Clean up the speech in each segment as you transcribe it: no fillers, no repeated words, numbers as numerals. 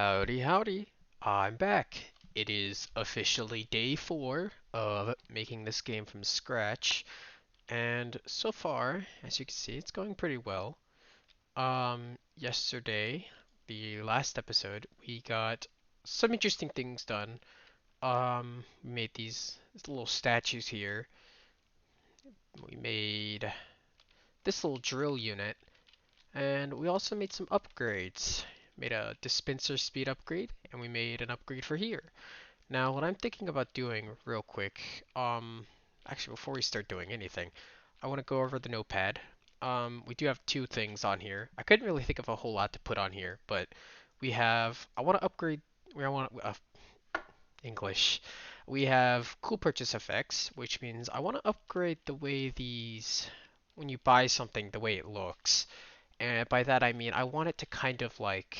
Howdy, howdy. I'm back. It is officially day 4 of making this game from scratch, and so far, as you can see, it's going pretty well. Yesterday, the last episode, we got some interesting things done. We made these little statues here. We made this little drill unit, and we also made some upgrades. Made a dispenser speed upgrade, and we made an upgrade for here. Now, what I'm thinking about doing real quick, actually before we start doing anything, I want to go over the notepad. We do have two things on here. I couldn't really think of a whole lot to put on here, but I want to upgrade, I want English. We have cool purchase effects, which means I want to upgrade the way when you buy something, the way it looks. And by that I mean I want it to kind of like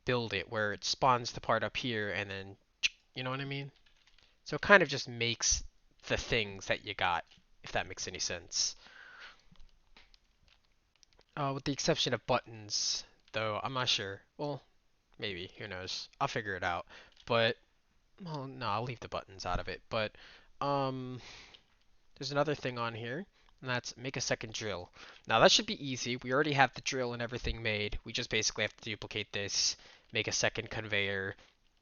build it where it spawns the part up here and then, you know what I mean? So it kind of just makes the things that you got, if that makes any sense. With the exception of buttons, though I'm not sure. Well, maybe, who knows? I'll figure it out. But, well, no, I'll leave the buttons out of it. But, um, there's another thing on here, and that's make a second drill. Now that should be easy. We already have the drill and everything made. We just basically have to duplicate this, make a second conveyor,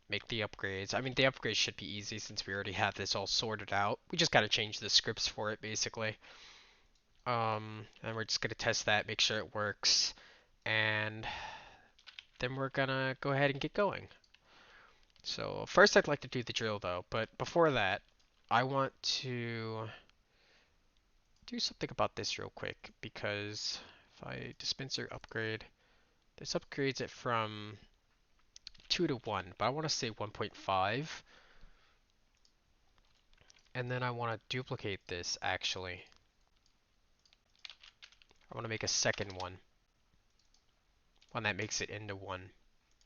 make the upgrades. I mean, the upgrades should be easy since we already have this all sorted out. We just gotta change the scripts for it, basically. And we're just gonna test that, make sure it works, and then we're gonna go ahead and get going. So first I'd like to do the drill though, but before that, I want to do something about this real quick because if I dispenser upgrade, this upgrades it from 2 to 1, but I want to say 1.5. And then I want to duplicate this actually. I want to make a second one that makes it into 1.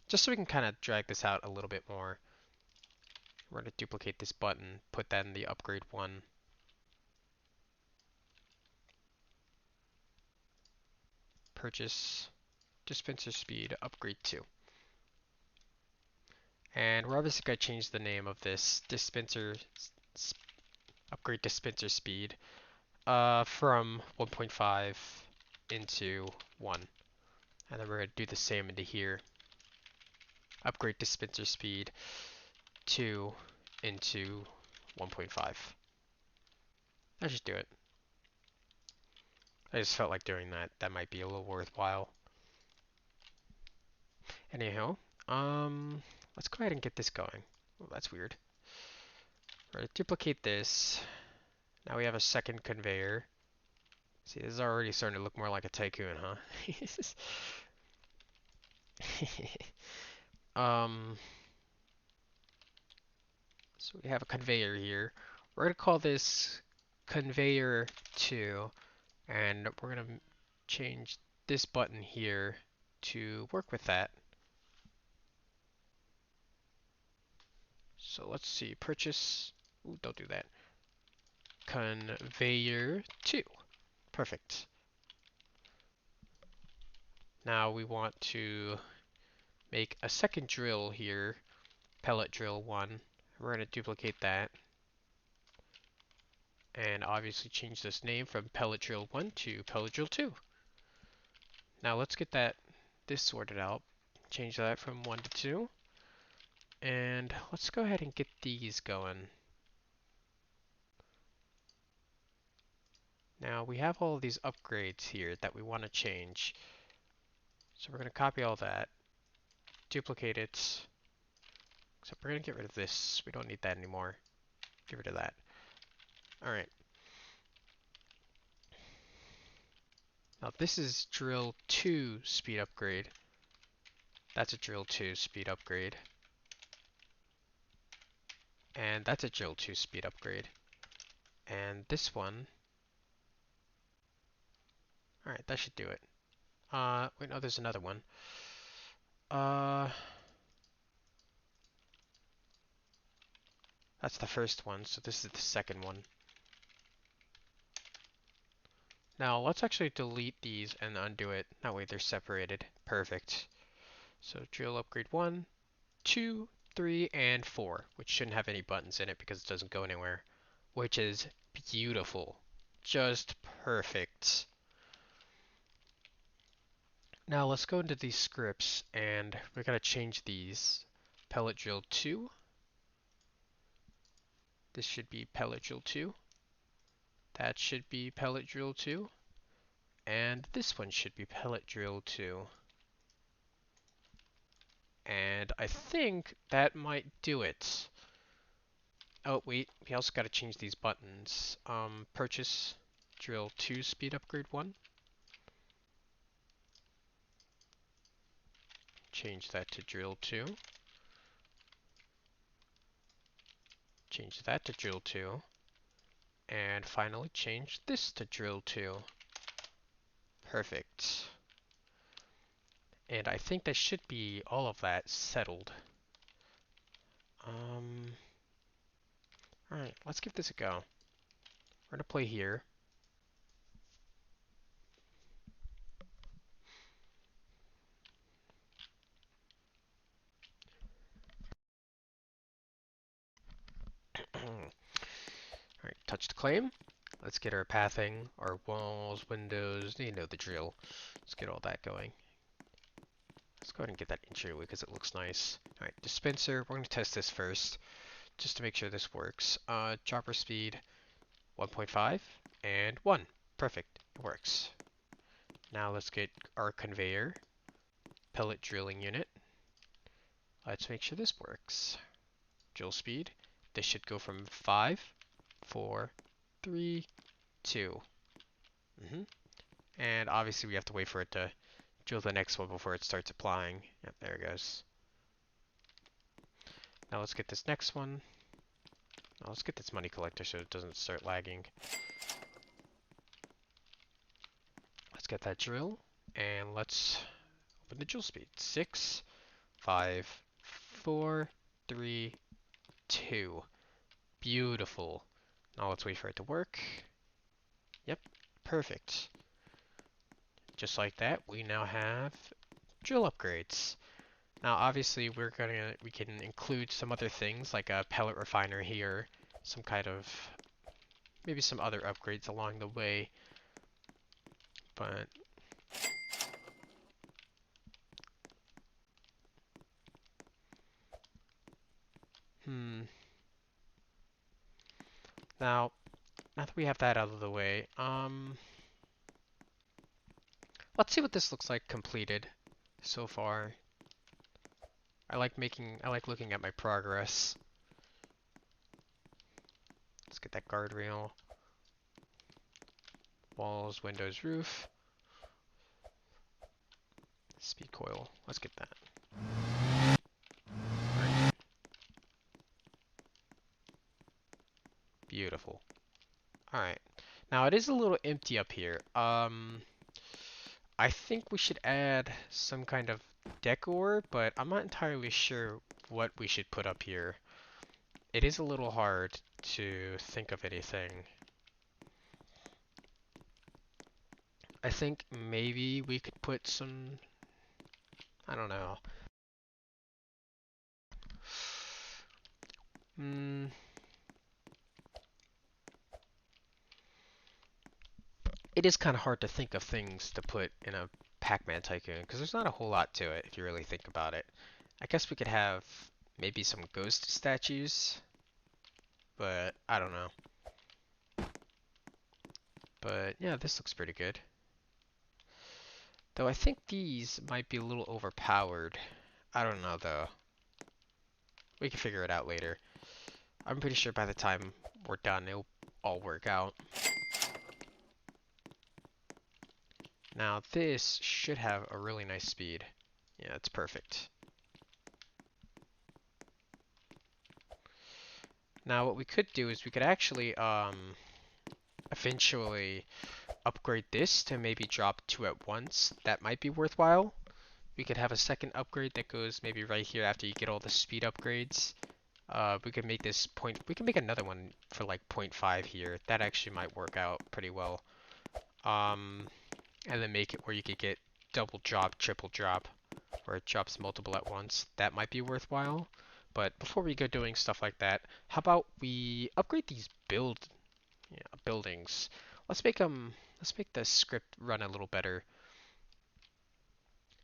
Just so we can kind of drag this out a little bit more. We're going to duplicate this button, put that in the upgrade 1. Purchase dispenser speed upgrade 2. And we're obviously going to change the name of this upgrade dispenser speed from 1.5 into 1. And then we're going to do the same into here. Upgrade dispenser speed 2 into 1.5. That should do it. I just felt like doing that. That might be a little worthwhile. Anyhow, let's go ahead and get this going. Oh, that's weird. We're going to duplicate this. Now we have a second conveyor. See, this is already starting to look more like a tycoon, huh? um, so we have a conveyor here. We're going to call this conveyor 2, and we're going to change this button here to work with that. So let's see, purchase, ooh, don't do that. Conveyor 2. Perfect. Now we want to make a second drill here, pellet drill 1. We're going to duplicate that. And obviously change this name from pellet drill 1 to pellet drill 2. Now let's get this sorted out. Change that from 1 to 2. And let's go ahead and get these going. Now we have all of these upgrades here that we want to change. So we're going to copy all that, duplicate it, except we're going to get rid of this. We don't need that anymore. Get rid of that. Alright. Now this is drill 2 speed upgrade. That's a drill 2 speed upgrade. And that's a drill 2 speed upgrade. And this one, alright, that should do it. Wait, no, there's another one. That's the first one, so this is the second one. Now let's actually delete these and undo it. That way they're separated. Perfect. So drill upgrade 1, 2, 3, and 4, which shouldn't have any buttons in it because it doesn't go anywhere, which is beautiful. Just perfect. Now let's go into these scripts and we're going to change these. Pellet drill 2. This should be pellet drill 2. That should be pellet drill 2. And this one should be pellet drill 2. And I think that might do it. Oh, wait, we also got to change these buttons. Purchase drill 2 speed upgrade 1. Change that to drill 2. Change that to drill 2. And finally change this to drill 2. Perfect. And I think that should be all of that settled. Alright, let's give this a go. We're going to play here. Alright, touch the claim. Let's get our pathing, our walls, windows, you know the drill. Let's get all that going. Let's go ahead and get that entryway because it looks nice. Alright, dispenser, we're going to test this first, just to make sure this works. Chopper speed, 1.5, and 1. Perfect, it works. Now let's get our conveyor, pellet drilling unit. Let's make sure this works. Drill speed, this should go from 5, 4, 3, 2. And obviously we have to wait for it to drill the next one before it starts applying. Yep, there it goes. Now let's get this next one. Now let's get this money collector so it doesn't start lagging. Let's get that drill, and let's open the drill speed. 6, 5, 4, 3, 2. Beautiful. Now let's wait for it to work. Yep, perfect. Just like that, we now have drill upgrades. Now obviously we can include some other things like a pellet refiner here, some kind of maybe some other upgrades along the way. But now that we have that out of the way, let's see what this looks like completed so far. I like looking at my progress. Let's get that guardrail. Walls, windows, roof. Speed coil. Let's get that. Right. Beautiful. Alright. Now it is a little empty up here. I think we should add some kind of decor, but I'm not entirely sure what we should put up here. It is a little hard to think of anything. I think maybe we could put some, I don't know. It is kind of hard to think of things to put in a Pac-Man Tycoon because there's not a whole lot to it if you really think about it. I guess we could have maybe some ghost statues, but I don't know. But yeah, this looks pretty good. Though I think these might be a little overpowered. I don't know though. We can figure it out later. I'm pretty sure by the time we're done, it'll all work out. Now this should have a really nice speed. Yeah, it's perfect. Now what we could do is we could actually eventually upgrade this to maybe drop 2 at once. That might be worthwhile. We could have a second upgrade that goes maybe right here after you get all the speed upgrades. We could make this point. We can make another one for like 0.5 here. That actually might work out pretty well. And then make it where you could get double drop, triple drop. where it drops multiple at once. That might be worthwhile. But before we go doing stuff like that, how about we upgrade these buildings? Let's make the script run a little better.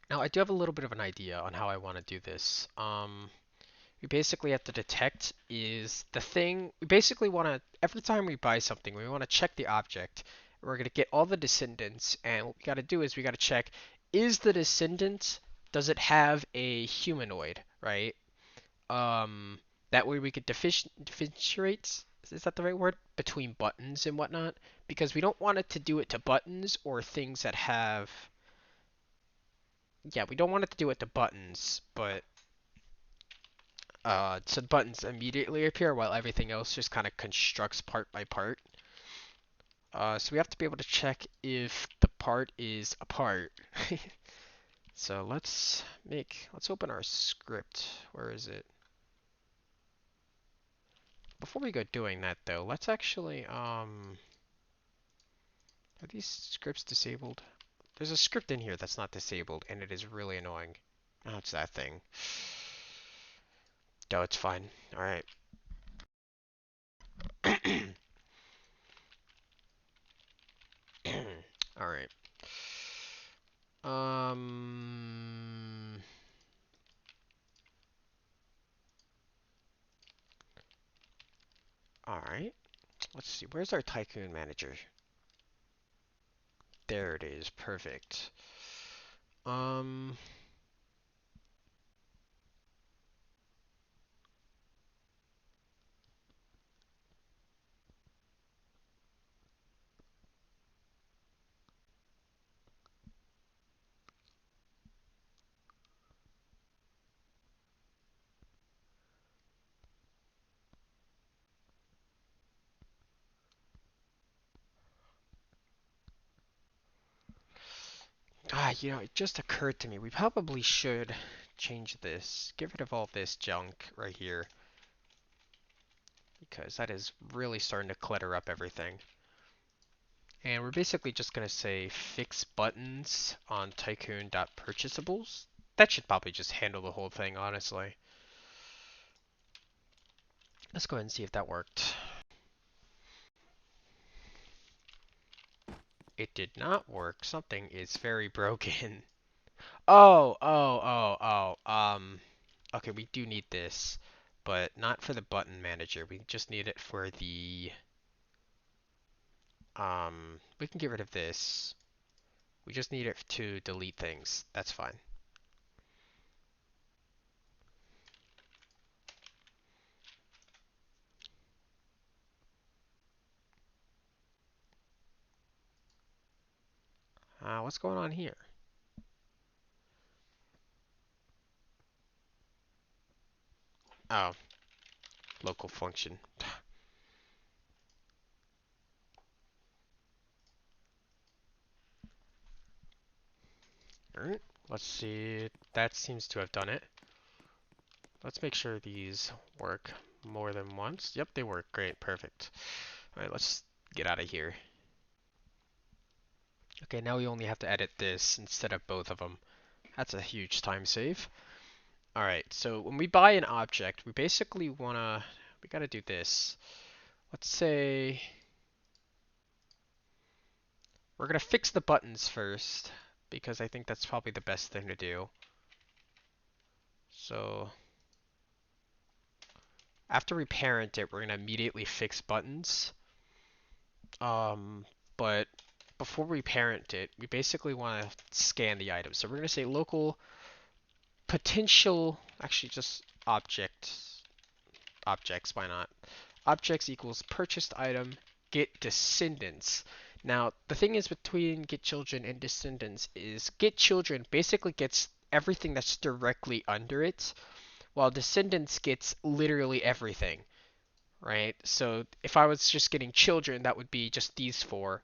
Now I do have a little bit of an idea on how I want to do this. We basically have to detect is the thing. We basically want to, every time we buy something, we want to check the object. We're going to get all the descendants, and what we got to do is we got to check, is the descendant, does it have a humanoid, right? That way we could differentiate, is that the right word? Between buttons and whatnot, because we don't want it to do it to buttons or things that have, yeah, we don't want it to do it to buttons, but so buttons immediately appear while everything else just kind of constructs part by part. So we have to be able to check if the part is a part. So let's open our script. Where is it? Before we go doing that though, let's actually, are these scripts disabled? There's a script in here that's not disabled and it is really annoying. Oh, it's that thing. No, it's fine. Alright. Alright. Um, alright. Let's see. Where's our Tycoon manager? There it is. Perfect. Um, it just occurred to me. We probably should change this. Get rid of all this junk right here. Because that is really starting to clutter up everything. And we're basically just going to say fix buttons on tycoon.purchasables. That should probably just handle the whole thing, honestly. Let's go ahead and see if that worked. It did not work. Something is very broken. Oh. Okay, we do need this, but not for the button manager. We just need it for the, we can get rid of this. We just need it to delete things. That's fine. What's going on here? Oh, local function. Alright, let's see. That seems to have done it. Let's make sure these work more than once. Yep, they work. Great, perfect. Alright, let's get out of here. Okay, now we only have to edit this instead of both of them. That's a huge time save. Alright, so when we buy an object, we basically we gotta do this. Let's say we're gonna fix the buttons first, because I think that's probably the best thing to do. So after we parent it, we're gonna immediately fix buttons. But before we parent it, we basically want to scan the item. So we're gonna say local potential, actually just objects, why not? Objects equals purchased item, get descendants. Now, the thing is between get children and descendants is get children basically gets everything that's directly under it, while descendants gets literally everything, right? So if I was just getting children, that would be just these four.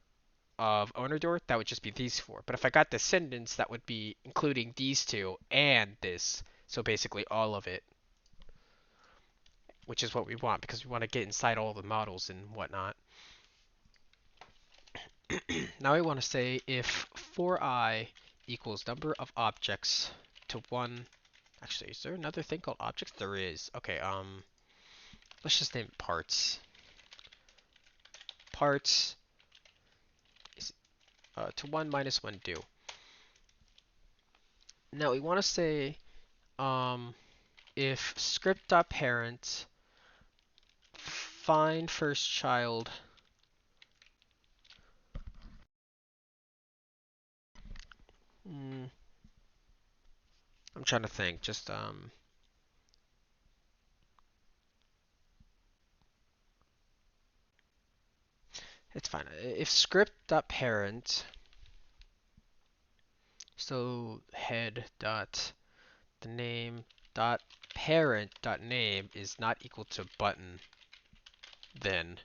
Of owner door, that would just be these four. But if I got descendants, that would be including these two and this. So basically all of it, which is what we want because we want to get inside all the models and whatnot. Now I want to say if for I equals number of objects to one. Actually, is there another thing called objects? There is. Okay, let's just name it parts. Parts is to one minus one do. Now we want to say if script.parent find first child I'm trying to think. Just it's fine. If script.parent, so head dot the name dot parent dot name is not equal to button, then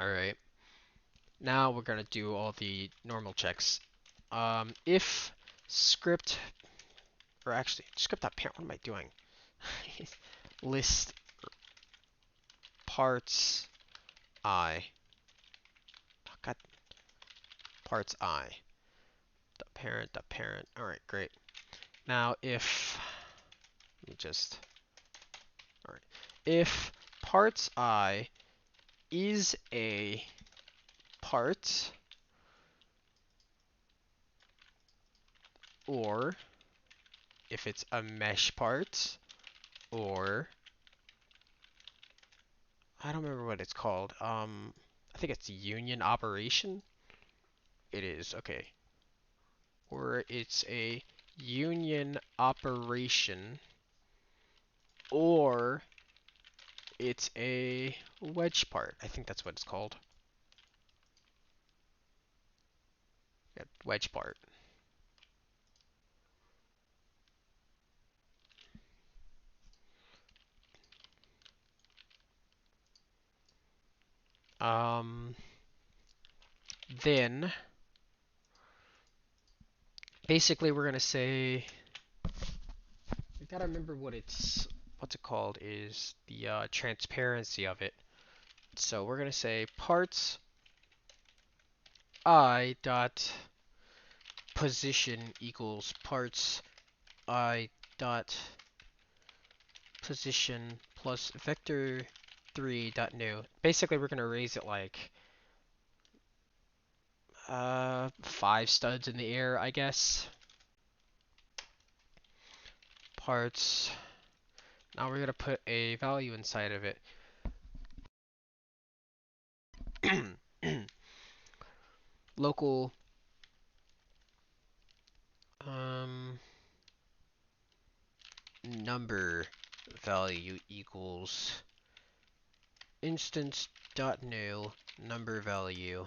all right. Now we're gonna do all the normal checks. If script or actually script.parent, what am I doing? List parts I. Oh, God, parts I. The parent. All right, great. Now if let me just all right. If parts I is a part, or if it's a mesh part, or I don't remember what it's called. I think it's union operation. It is, okay. Or it's a union operation, or it's a wedge part. I think that's what it's called. Yeah, wedge part. Um, then basically we're gonna say we gotta remember what's it called is the transparency of it. So we're gonna say parts I dot position equals parts I dot position plus vector 3 dot new. Basically, we're gonna raise it like 5 studs in the air, I guess. Parts. Now we're gonna put a value inside of it. Local um, number value equals instance dot new number value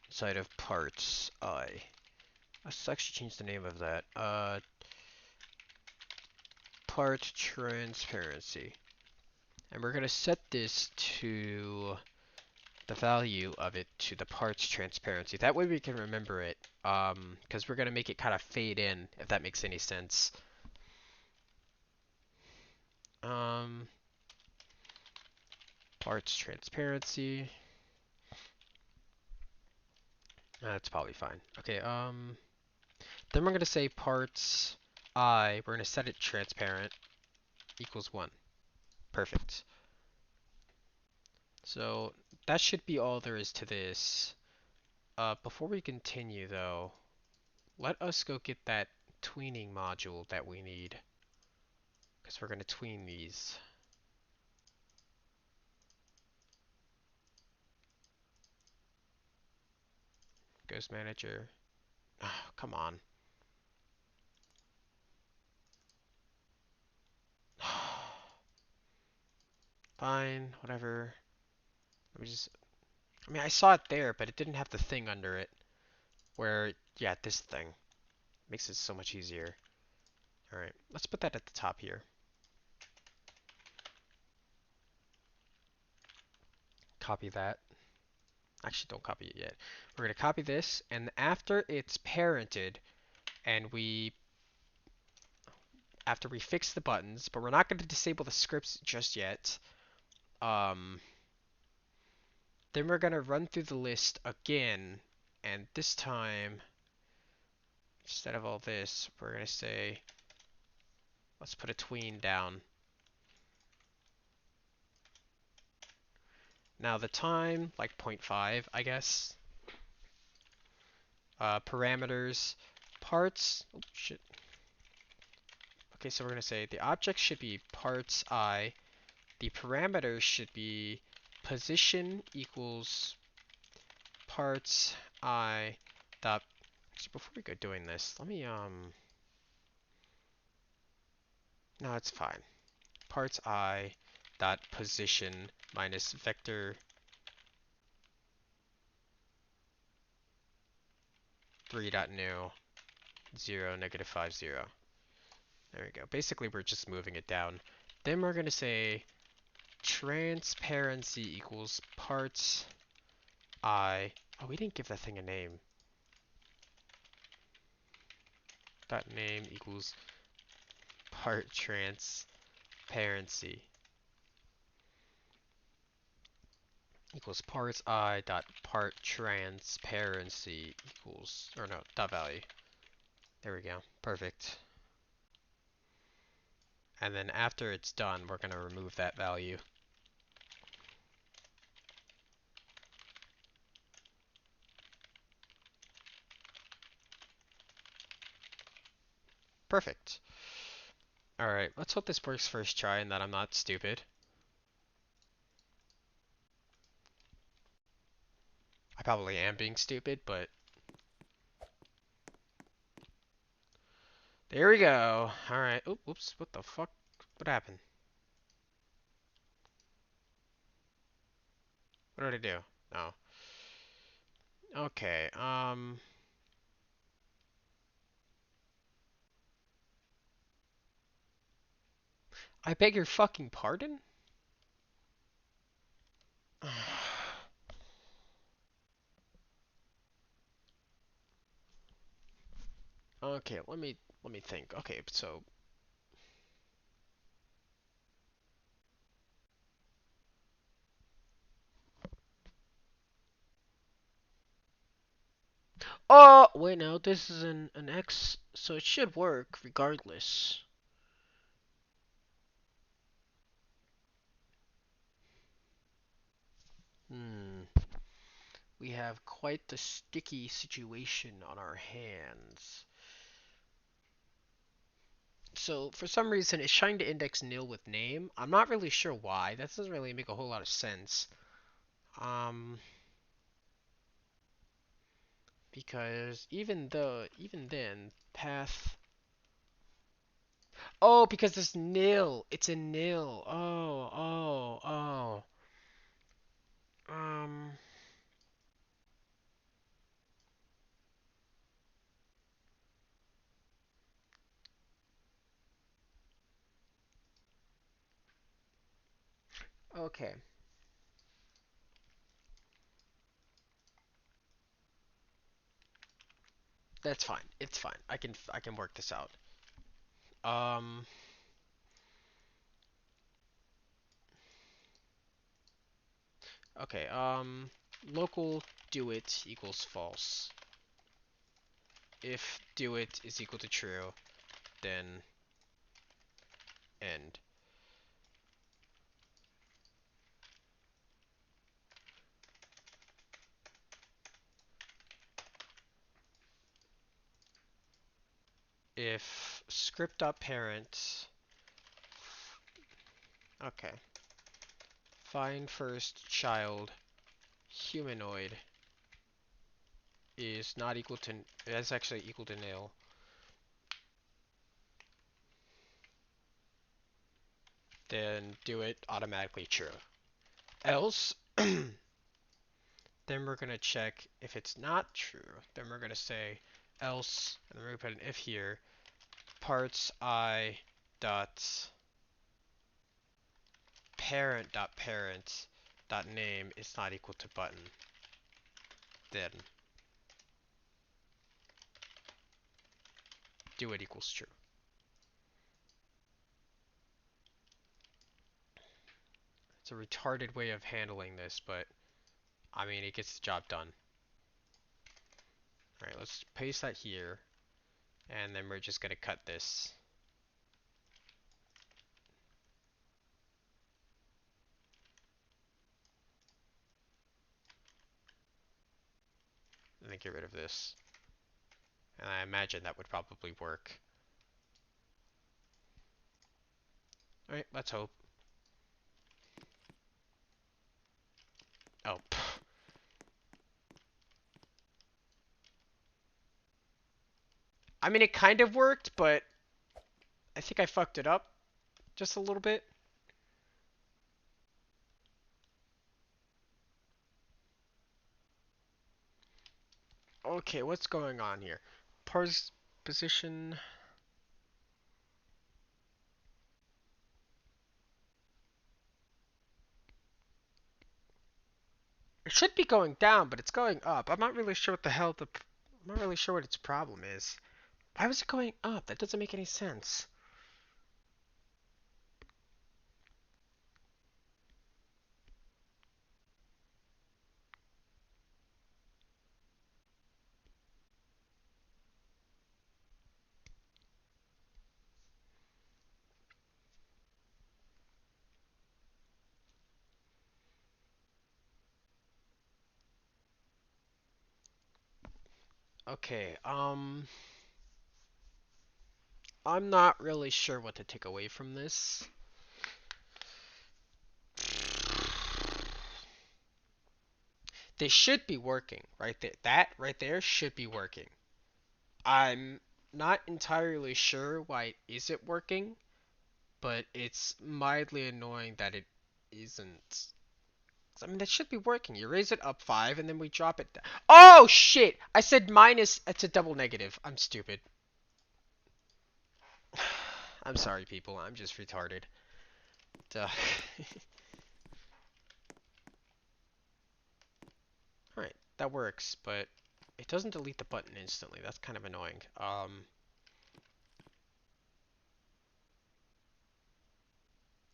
inside of parts I. Let's actually change the name of that. Part transparency. And we're going to set this to the value of it to the parts transparency. That way we can remember it, because we're going to make it kind of fade in, if that makes any sense. Parts transparency. That's probably fine. Okay, then we're going to say parts I, we're going to set it transparent, equals 1. Perfect. So that should be all there is to this. Before we continue though, let us go get that tweening module that we need, because we're going to tween these. Ghost Manager. Oh, come on. Fine, whatever. Let me just. I mean, I saw it there, but it didn't have the thing under it. Where, yeah, this thing makes it so much easier. Alright, let's put that at the top here. Copy that. Actually, don't copy it yet. We're going to copy this, and after it's parented, and after we fix the buttons, but we're not going to disable the scripts just yet, then we're going to run through the list again, and this time, instead of all this, we're going to say Let's put a tween down. Now the time, like 0.5, I guess. Parameters, parts. Oh shit. Okay, so we're gonna say the object should be parts I. The parameters should be position equals parts I dot. Actually, before we go doing this, let me No, it's fine. Parts I dot position minus vector 3 dot new 0 negative 5 0. There we go. Basically, we're just moving it down. Then we're gonna say transparency equals parts I. Oh, we didn't give that thing a name. Dot name equals part transparency equals parts I dot part transparency equals, or no, dot value. There we go. Perfect. And then after it's done, we're going to remove that value. Perfect. Alright, let's hope this works first try and that I'm not stupid. I probably am being stupid, but there we go. Alright. Oops. What the fuck? What happened? What did I do? No. Okay, I beg your fucking pardon? Okay, let me think. Okay, so oh wait, no, this is an X, so it should work regardless. Hmm. We have quite the sticky situation on our hands. So for some reason it's trying to index nil with name. I'm not really sure why. That doesn't really make a whole lot of sense. Um, because even then path. Oh, because it's nil. It's a nil. Oh. Um. Okay. That's fine. It's fine. I can work this out. Um. Okay. Local do it equals false. If do it is equal to true, then end. If script.parent, okay, find first child humanoid is not equal to, that's actually equal to nil, then do it automatically true. Else, then we're going to check if it's not true. Then we're going to say else, and then we're going to put an if here, parts I dot parent dot name is not equal to button. Then do it equals true. It's a retarded way of handling this, but I mean, it gets the job done. Alright, let's paste that here, and then we're just going to cut this. and then get rid of this. And I imagine that would probably work. Alright, let's hope. Oh, pff. I mean, it kind of worked, but I think I fucked it up just a little bit. Okay, what's going on here? Parse position. It should be going down, but it's going up. I'm not really sure what the hell I'm not really sure what its problem is. Why was it going up? That doesn't make any sense. Okay, I'm not really sure what to take away from this. They should be working, right there. That right there should be working. I'm not entirely sure why it isn't working, but it's mildly annoying that it isn't. I mean, that should be working. You raise it up 5, and then we drop it down. Oh, shit! I said minus. It's a double negative. I'm stupid. I'm sorry, people. I'm just retarded. Duh. Alright, that works, but it doesn't delete the button instantly. That's kind of annoying.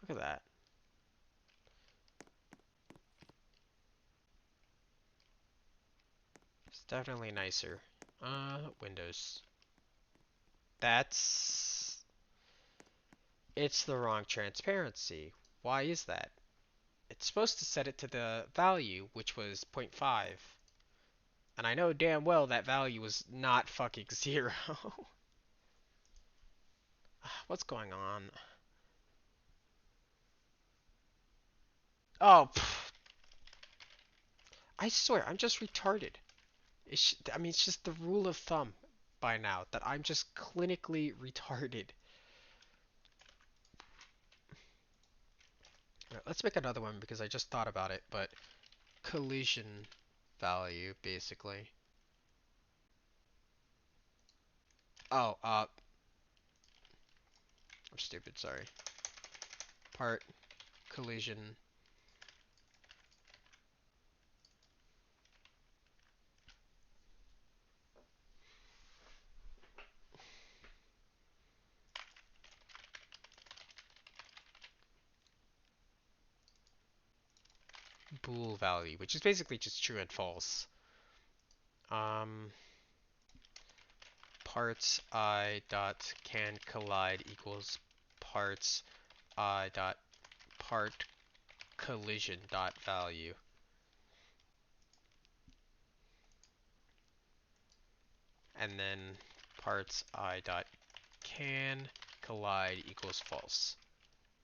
Look at that. It's definitely nicer. Windows. That's... It's the wrong transparency. Why is that? It's supposed to set it to the value, which was 0.5. And I know damn well that value was not fucking 0. What's going on? Oh, pff, I swear, I'm just retarded. I mean, it's just the rule of thumb by now that I'm just clinically retarded. Right, let's make another one because I just thought about it, but collision value, basically. Oh, I'm stupid, sorry. Part collision bool value, which is basically just true and false. Um, parts I dot can collide equals parts I dot part collision dot value. And then parts I dot can collide equals false.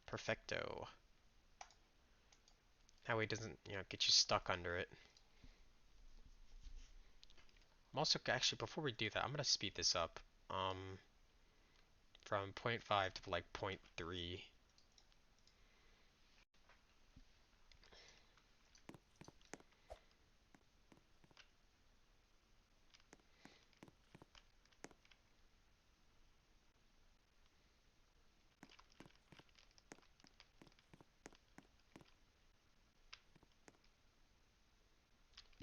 Perfecto. That way it doesn't, get you stuck under it. I'm also, actually, before we do that, I'm gonna speed this up. From 0.5 to like 0.3.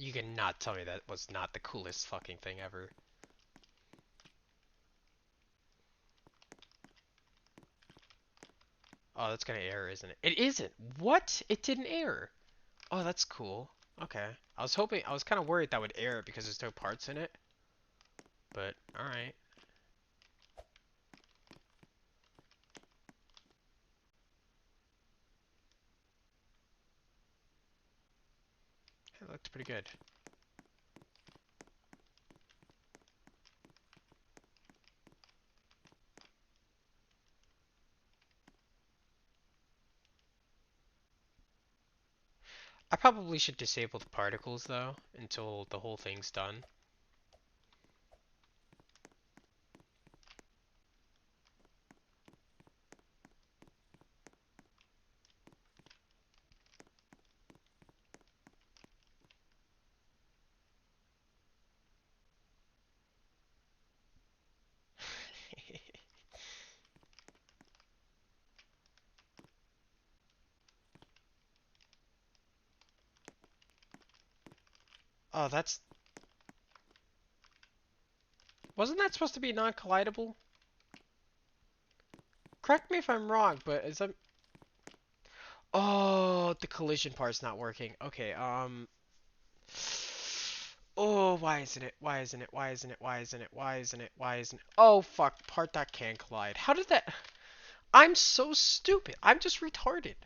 You cannot tell me that was not the coolest fucking thing ever. Oh, that's gonna error, isn't it? It isn't. What? It didn't error. Oh, that's cool. Okay. I was kind of worried that would error because there's no parts in it. But, alright. It looked pretty good. I probably should disable the particles though until the whole thing's done. Oh, that's wasn't that supposed to be non-collidable? Correct me if I'm wrong, but is that oh, the collision part's not working. Okay, oh, why isn't it? Why isn't it? Why isn't it? Why isn't it? Why isn't it? Why isn't it? Oh, fuck, part that can collide. How did that I'm so stupid. I'm just retarded.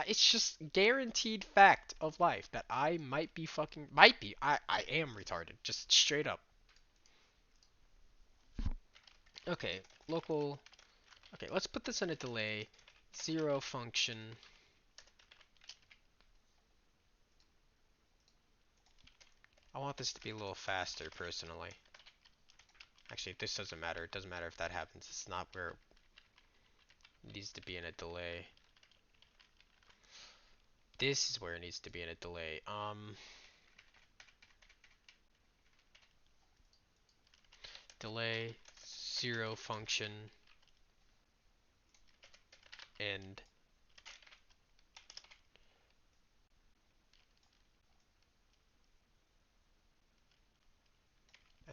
It's just guaranteed fact of life that I might be. I am retarded. Just straight up. Okay, local. Okay, let's put this in a delay. Zero function. I want this to be a little faster, personally. Actually, this doesn't matter. It doesn't matter if that happens. It's not where it needs to be in a delay. This is where it needs to be in a delay. Delay, zero function, and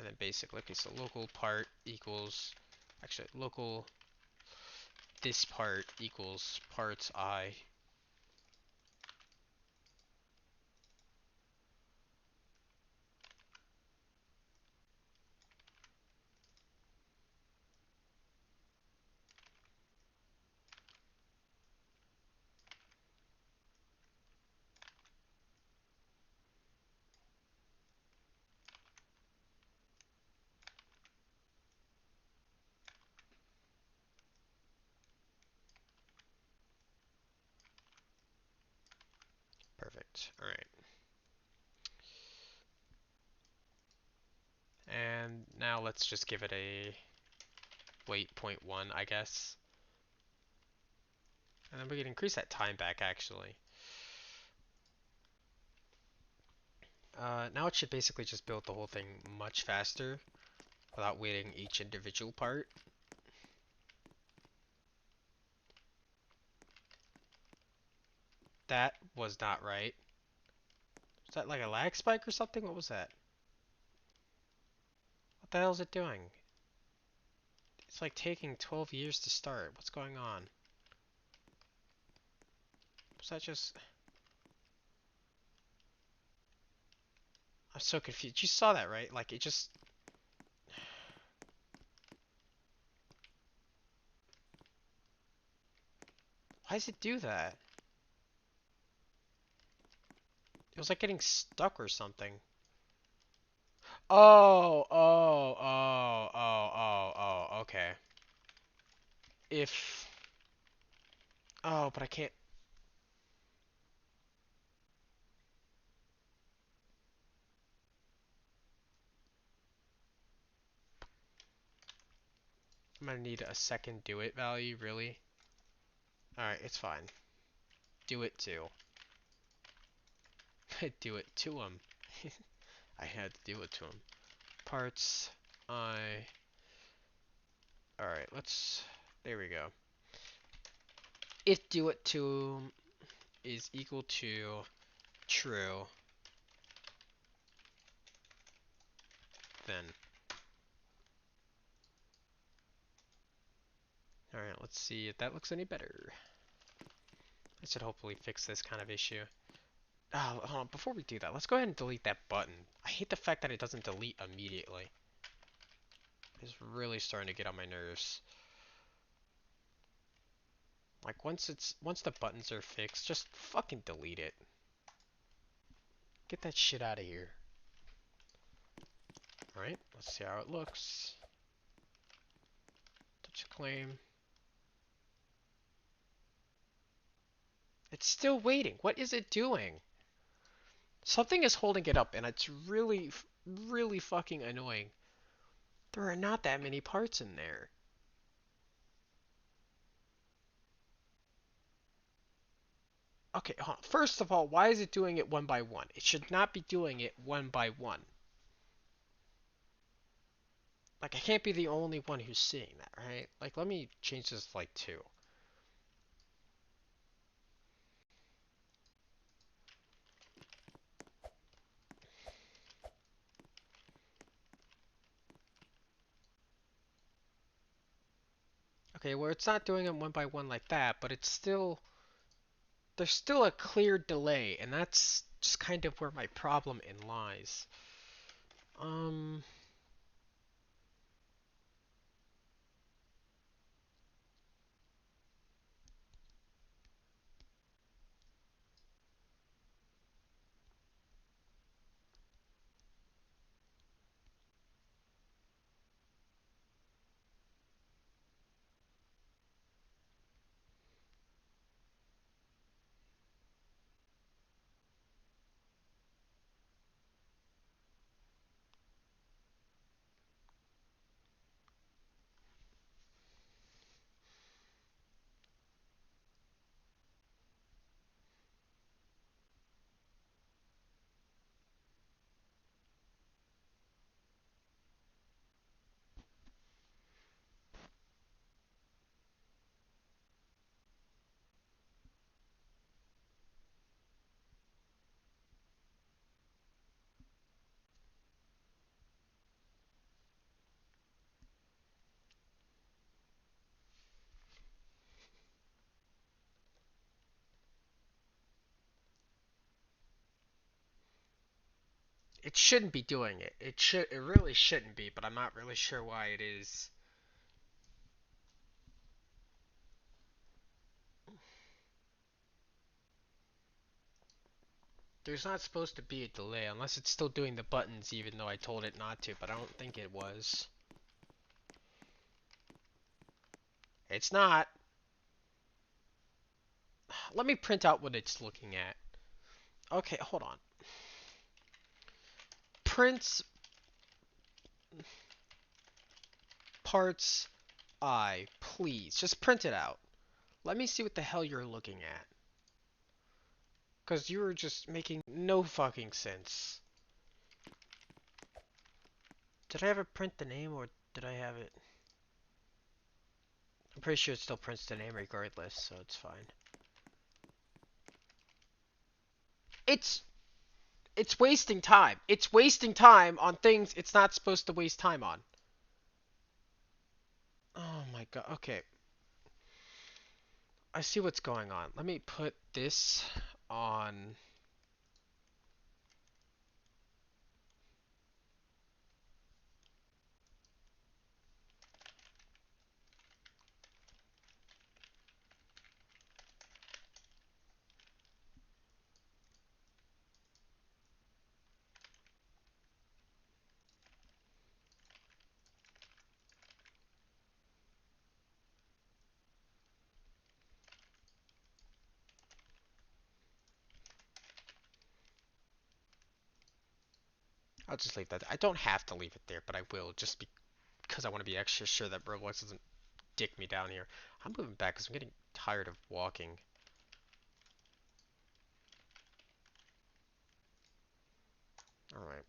then basically, okay, so local part equals, actually, local this part equals parts I. Perfect. All right. And now let's just give it a wait 0.1, I guess. And then we can increase that time back, actually. Now it should basically just build the whole thing much faster without waiting each individual part. That was not right. Was that like a lag spike or something? What was that? What the hell is it doing? It's like taking 12 years to start. What's going on? Was that just... I'm so confused. You saw that, right? Like, it just... Why does it do that? It was like getting stuck or something. Okay. If... Oh, but I can't... I'm gonna need a second do it value, really? Alright, it's fine. Do it too. Do it to him. I had to do it to him. Parts, I... Alright, let's... There we go. If do it to is equal to true, then... Alright, let's see if that looks any better. I should hopefully fix this kind of issue. Oh, hold on, before we do that, let's go ahead and delete that button. I hate the fact that it doesn't delete immediately. It's really starting to get on my nerves. Like, once the buttons are fixed, just fucking delete it. Get that shit out of here. Alright, let's see how it looks. Touch claim. It's still waiting. What is it doing? Something is holding it up, and it's really, really fucking annoying. There are not that many parts in there. Okay, hold on. First of all, why is it doing it one by one? It should not be doing it one by one. Like, I can't be the only one who's seeing that, right? Like, let me change this to, like, 2. Okay, well, it's not doing it one by one like that, but it's still... There's still a clear delay, and that's just kind of where my problem in lies. Um... It shouldn't be doing it. It really shouldn't be, but I'm not really sure why it is. There's not supposed to be a delay unless it's still doing the buttons even though I told it not to, but I don't think it was. It's not. Let me print out what it's looking at. Okay, hold on. Prints parts I, please. Just print it out. Let me see what the hell you're looking at. Because you were just making no fucking sense. Did I ever print the name or did I have it? I'm pretty sure it still prints the name regardless, so it's fine. It's it's wasting time. It's wasting time on things it's not supposed to waste time on. Oh my god. Okay. I see what's going on. Let me put this on. I'll just leave that. I don't have to leave it there, but I will just because I want to be extra sure that Roblox doesn't dick me down here. I'm moving back because I'm getting tired of walking. Alright.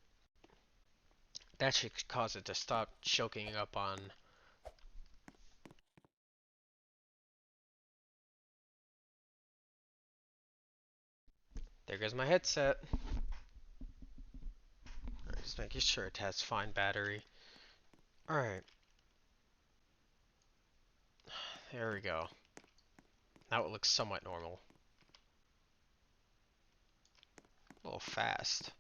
That should cause it to stop choking up on. There goes my headset. Right, just making sure it has fine battery. Alright. There we go. Now it looks somewhat normal. A little fast.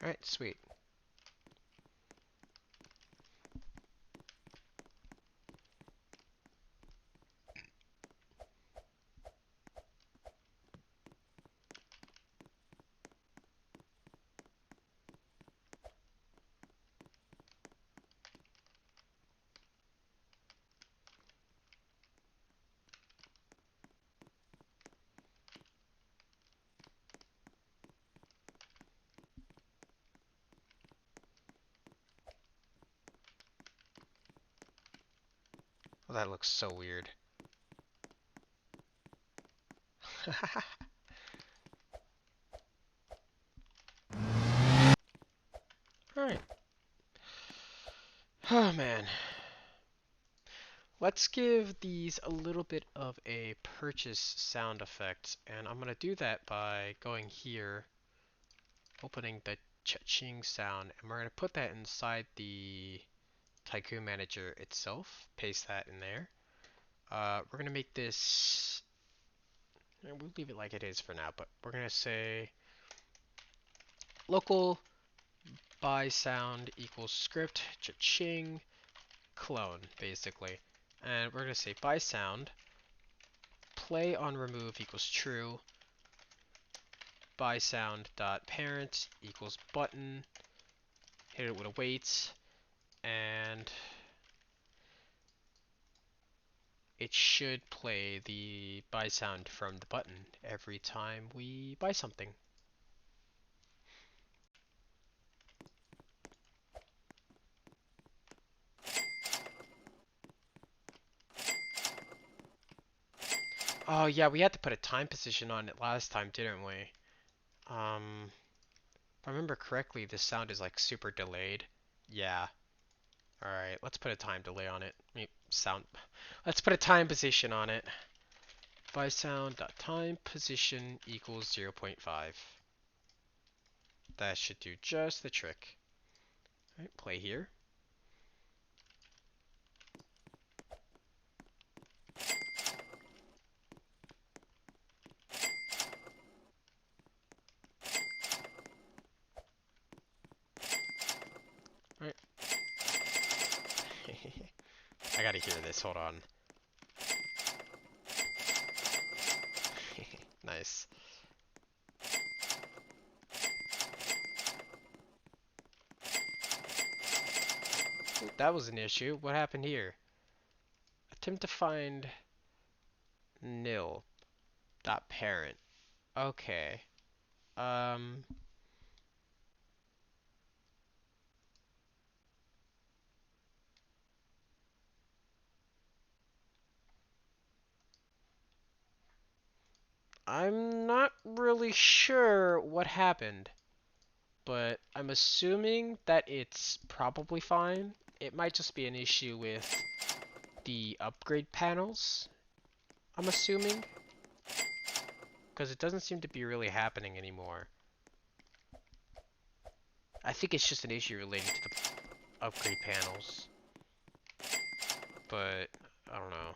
Alright, sweet. Well, that looks so weird. Alright. Oh man. Let's give these a little bit of a purchase sound effect, and I'm gonna do that by going here, opening the cha-ching sound, and we're gonna put that inside the Tycoon Manager itself. Paste that in there. We're gonna make this. We'll leave it like it is for now, but we're gonna say local buy sound equals script cha-ching clone, basically. And we're going to say buy sound play on remove equals true, buy sound dot parent equals button, hit it with a wait, and it should play the buy sound from the button every time we buy something. Oh yeah, we had to put a time position on it last time, didn't we? If I remember correctly, this sound is like super delayed. Yeah. Alright, let's put a time delay on it. Let's put a time position on it. By sound dot time position equals 0.5. That should do just the trick. Alright, play here. Alright. I gotta hear this, hold on. Nice. Ooh, that was an issue. What happened here? Attempt to find nil dot parent. Okay. Um I'm not really sure what happened, but I'm assuming that it's probably fine. It might just be an issue with the upgrade panels, I'm assuming, because it doesn't seem to be really happening anymore. I think it's just an issue relating to the upgrade panels, but I don't know.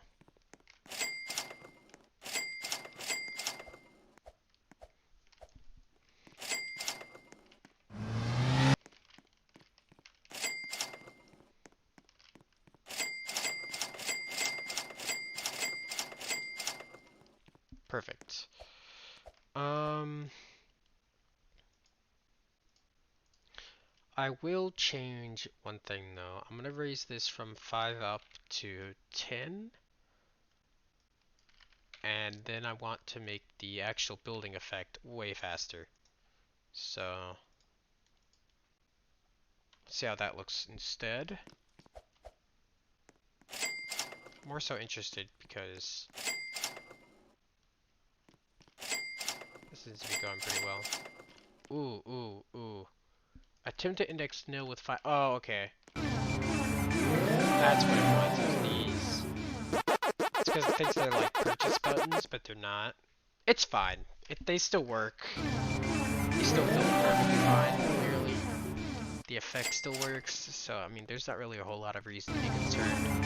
Perfect. I will change one thing though. I'm gonna raise this from 5 up to 10. And then I want to make the actual building effect way faster. So, let's see how that looks instead. More so interested because this seems to be going pretty well. Ooh, ooh, ooh. Attempt to index nil with 5. Oh, okay. That's what it was, is these. It's because it thinks they're like purchase buttons, but they're not. It's fine. They still work. They still build perfectly fine, clearly. The effect still works, so I mean, there's not really a whole lot of reason to be concerned.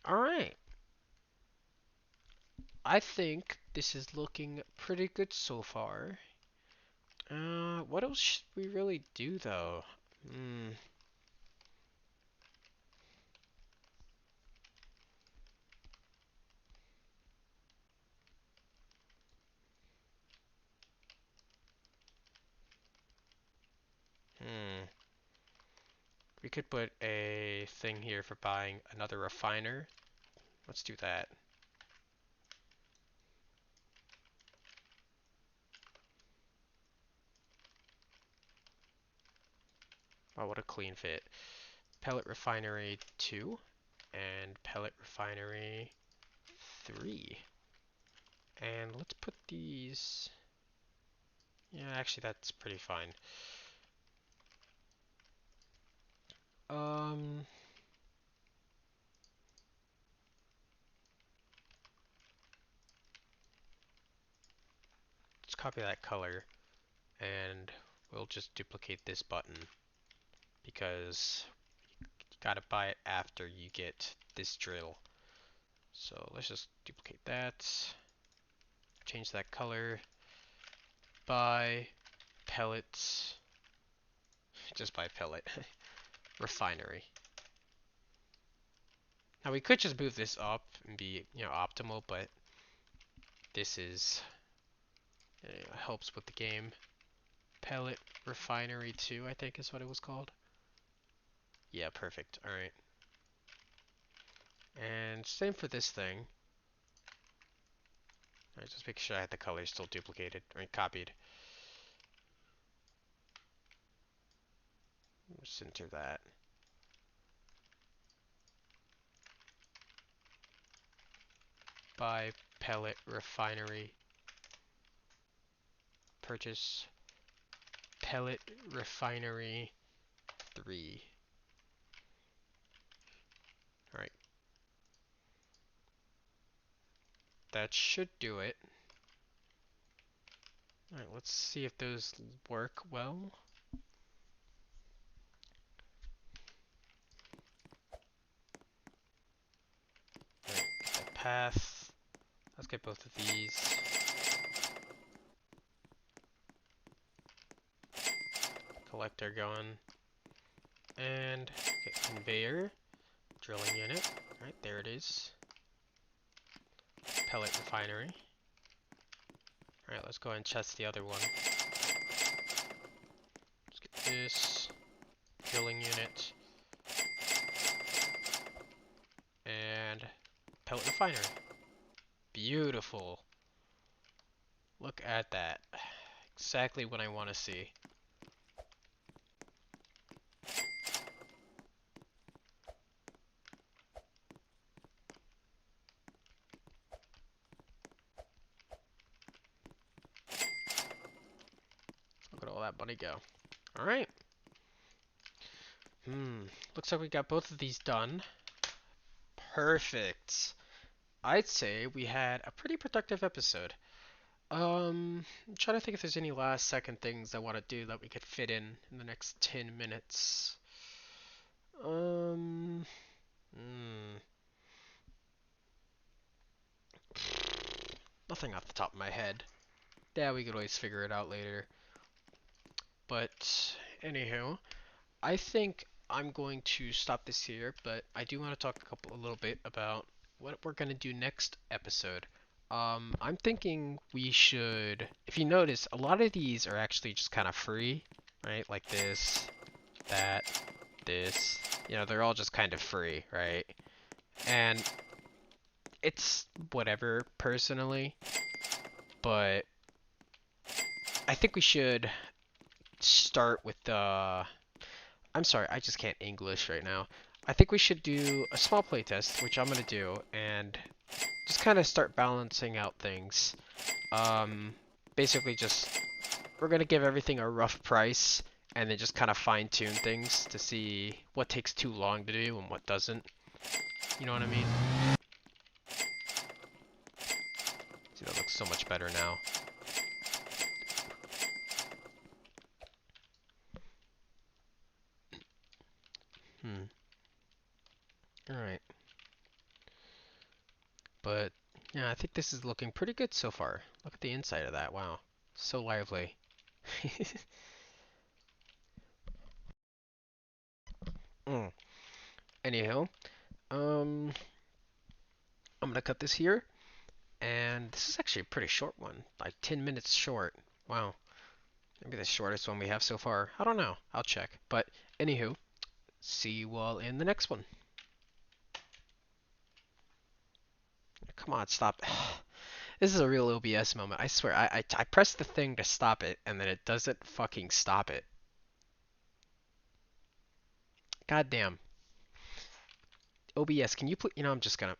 Alright. I think this is looking pretty good so far. What else should we really do though? Hmm. Hmm. We could put a thing here for buying another refiner. Let's do that. Oh, what a clean fit. Pellet refinery 2 and pellet refinery 3. And let's put these... Yeah, actually that's pretty fine. Um, let's copy that color and we'll just duplicate this button because you gotta buy it after you get this drill. So let's just duplicate that, change that color, buy pellets, just buy pellet, refinery. Now we could just move this up and be, optimal, but this is helps with the game. Pellet refinery 2, I think is what it was called. Yeah, perfect. All right. And same for this thing. All right, just make sure I had the colors still duplicated or copied. Center that. Buy pellet refinery. Purchase pellet refinery 3. All right. That should do it. All right, let's see if those work well. All right, get that path. Let's get both of these. Collector going. And okay, conveyor. Drilling unit. Alright, there it is. Pellet refinery. Alright, let's go and test the other one. Let's get this. Drilling unit. And pellet refinery. Beautiful. Look at that. Exactly what I want to see. Look at all that money go. Alright. Looks like we got both of these done. Perfect. I'd say we had a pretty productive episode. I'm trying to think if there's any last second things I want to do that we could fit in the next 10 minutes. Um, hmm. Nothing off the top of my head. Yeah, we could always figure it out later. But, anywho, I think I'm going to stop this here, but I do want to talk a little bit about what we're going to do next episode. I'm thinking we should, if you notice, a lot of these are actually just kind of free, right? Like this, that, this, they're all just kind of free, right? And it's whatever personally, but I think we should start with the, I'm sorry, I just can't English right now. I think we should do a small playtest, which I'm going to do, and just kind of start balancing out things. Basically just, we're going to give everything a rough price, and then just kind of fine tune things to see what takes too long to do and what doesn't. You know what I mean? See, that looks so much better now. Alright. But yeah, I think this is looking pretty good so far. Look at the inside of that. Wow. So lively. mm. Anyhow, um, I'm gonna cut this here, and this is actually a pretty short one, like 10 minutes short. Wow, maybe the shortest one we have so far. I don't know. I'll check. But anywho, see you all in the next one. Come on, stop. This is a real OBS moment. I swear. I pressed the thing to stop it, and then it doesn't fucking stop it. God damn. OBS, can you put? I'm just gonna.